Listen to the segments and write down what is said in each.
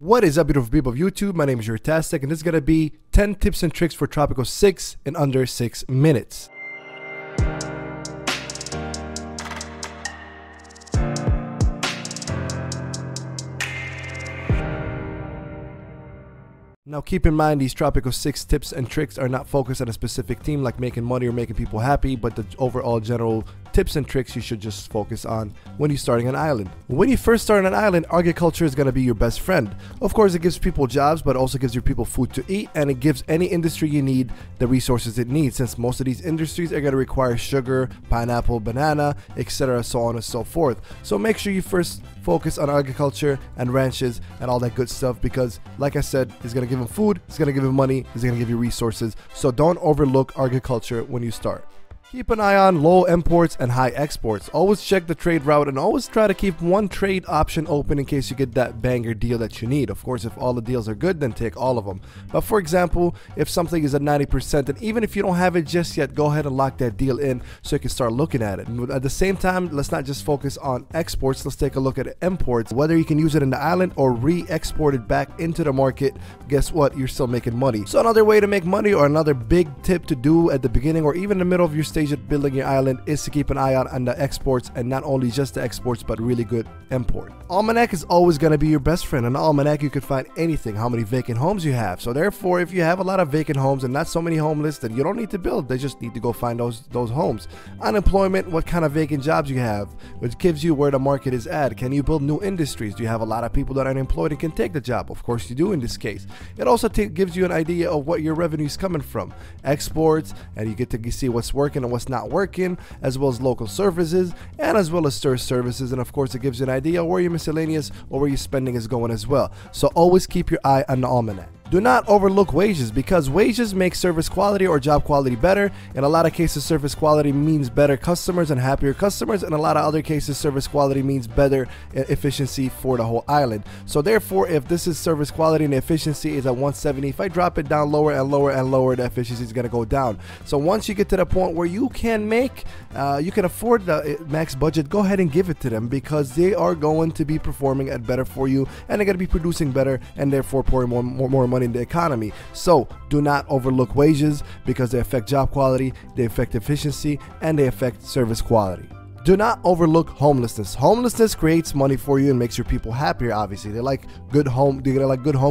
What is up, beautiful people of YouTube? My name is Tastic, and this is going to be 10 tips and tricks for Tropico 6 in under 6 minutes. Now keep in mind, these Tropico 6 tips and tricks are not focused on a specific theme like making money or making people happy, but the overall general tips and tricks you should just focus on when you're starting an island. When you first start an island, Argiculture is going to be your best friend. Of course, it gives people jobs, but also gives your people food to eat, and it gives any industry you need the resources it needs, since most of these industries are going to require sugar, pineapple, banana, etc., so on and so forth. So make sure you first focus on agriculture and ranches and all that good stuff, because like I said, it's going to give them food, it's going to give them money, it's going to give you resources. So don't overlook agriculture when you start. Keep an eye on low imports and high exports. Always check the trade route and always try to keep one trade option open in case you get that banger deal that you need. Of course, if all the deals are good, then take all of them. But for example, if something is at 90%, and even if you don't have it just yet, go ahead and lock that deal in so you can start looking at it. And at the same time, let's not just focus on exports, let's take a look at imports. Whether you can use it in the island or re-export it back into the market, guess what? You're still making money. So another way to make money, or another big tip to do at the beginning or even in the middle of your stage at building your island, is to keep an eye out on the exports, and not only just the exports but really good import. Almanac is always going to be your best friend. On Almanac you could find anything, how many vacant homes you have. So therefore, if you have a lot of vacant homes and not so many homeless, then you don't need to build, they just need to go find those homes. Unemployment, what kind of vacant jobs you have, which gives you where the market is at. Can you build new industries? Do you have a lot of people that are unemployed and can take the job? Of course you do in this case. It also gives you an idea of what your revenue is coming from. Exports, and you get to see what's working and what's not working, as well as local services, and as well as tourist services. And of course, it gives you an idea where your miscellaneous or where your spending is going as well. So always keep your eye on the Almanac. Do not overlook wages, because wages make service quality or job quality better. In a lot of cases, service quality means better customers and happier customers. In a lot of other cases, service quality means better efficiency for the whole island. So therefore, if this is service quality and efficiency is at 170, if I drop it down lower and lower and lower, the efficiency is going to go down. So once you get to the point where you can make, you can afford the max budget, go ahead and give it to them, because they are going to be performing at better for you, and they're going to be producing better, and therefore pouring more money in the economy. So do not overlook wages, because they affect job quality, they affect efficiency, and they affect service quality. Do not overlook homelessness. Homelessness creates money for you and makes your people happier. Obviously, they like good home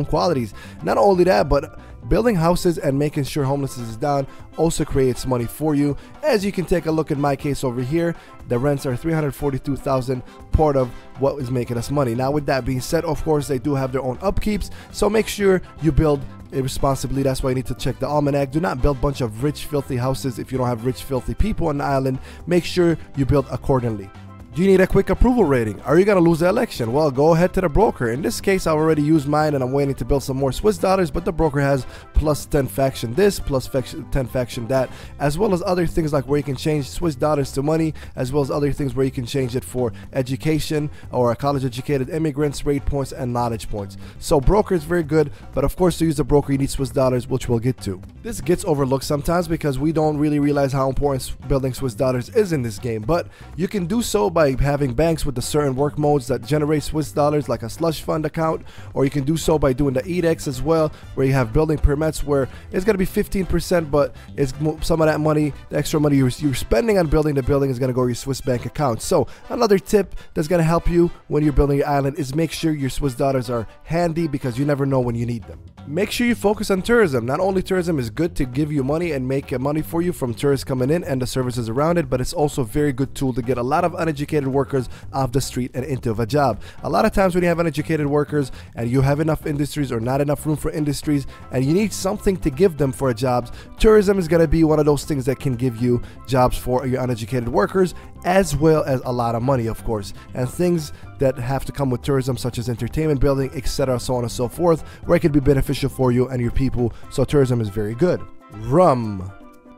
qualities. Not only that, but building houses and making sure homelessness is down also creates money for you. As you can take a look at my case over here, the rents are $342,000, part of what is making us money. Now, with that being said, of course, they do have their own upkeeps, so make sure you build responsibly. That's why you need to check the Almanac. Do not build a bunch of rich, filthy houses if you don't have rich, filthy people on the island. Make sure you build accordingly. Do you need a quick approval rating? Are you going to lose the election? Well, go ahead to the broker. In this case, I already used mine and I'm waiting to build some more Swiss dollars, but the broker has plus 10 faction this, plus 10 faction that, as well as other things like where you can change Swiss dollars to money, as well as other things where you can change it for education or college educated immigrants, rate points, and knowledge points. So broker is very good, but of course to use a broker you need Swiss dollars, which we'll get to. This gets overlooked sometimes because we don't really realize how important building Swiss dollars is in this game, but you can do so by having banks with the certain work modes that generate Swiss dollars, like a slush fund account, or you can do so by doing the edX as well, where you have building permits where it's going to be 15%, but it's some of that money, the extra money you're spending on building the building, is going to go to your Swiss bank account. So another tip that's going to help you when you're building your island is make sure your Swiss dollars are handy, because you never know when you need them. Make sure you focus on tourism. Not only tourism is good to give you money and make money for you from tourists coming in and the services around it, but it's also a very good tool to get a lot of uneducated workers off the street and into a job. A lot of times when you have uneducated workers and you have enough industries or not enough room for industries and you need something to give them for jobs, tourism is going to be one of those things that can give you jobs for your uneducated workers, as well as a lot of money, of course, and things that have to come with tourism, such as entertainment building, etc., so on and so forth, where it could be beneficial for you and your people. So tourism is very good. Rum.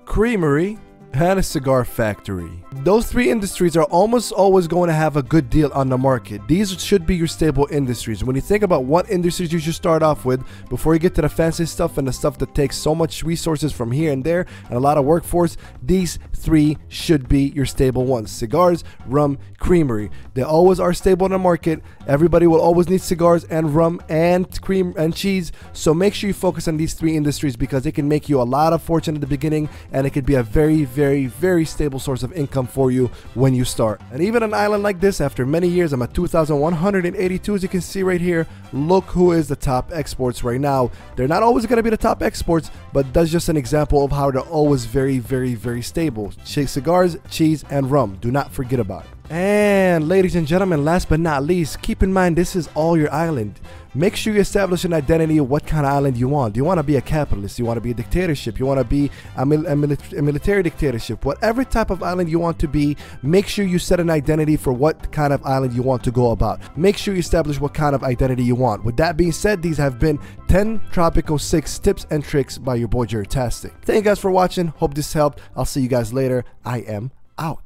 Creamery and a cigar factory. Those three industries are almost always going to have a good deal on the market. These should be your stable industries. When you think about what industries you should start off with before you get to the fancy stuff and the stuff that takes so much resources from here and there and a lot of workforce, these three should be your stable ones: cigars, rum, creamery. They always are stable in the market. Everybody will always need cigars and rum and cream and cheese. So make sure you focus on these three industries because it can make you a lot of fortune at the beginning, and it could be a very, very, very stable source of income for you when you start. And even an island like this, after many years, I'm at 2,182, as you can see right here. Look who is the top exports right now. They're not always going to be the top exports, but that's just an example of how they're always very, very, very stable. Cigars, cheese, and rum. Do not forget about it. And ladies and gentlemen, last but not least, keep in mind this is all your island. Make sure you establish an identity of what kind of island you want. Do you want to be a capitalist? Do you want to be a dictatorship? You want to be a military dictatorship? Whatever type of island you want to be, make sure you set an identity for what kind of island you want to go about. Make sure you establish what kind of identity you want. With that being said, these have been 10 Tropico 6 tips and tricks by your boy Jared-tastic. Thank you guys for watching. Hope this helped. I'll see you guys later. I am out.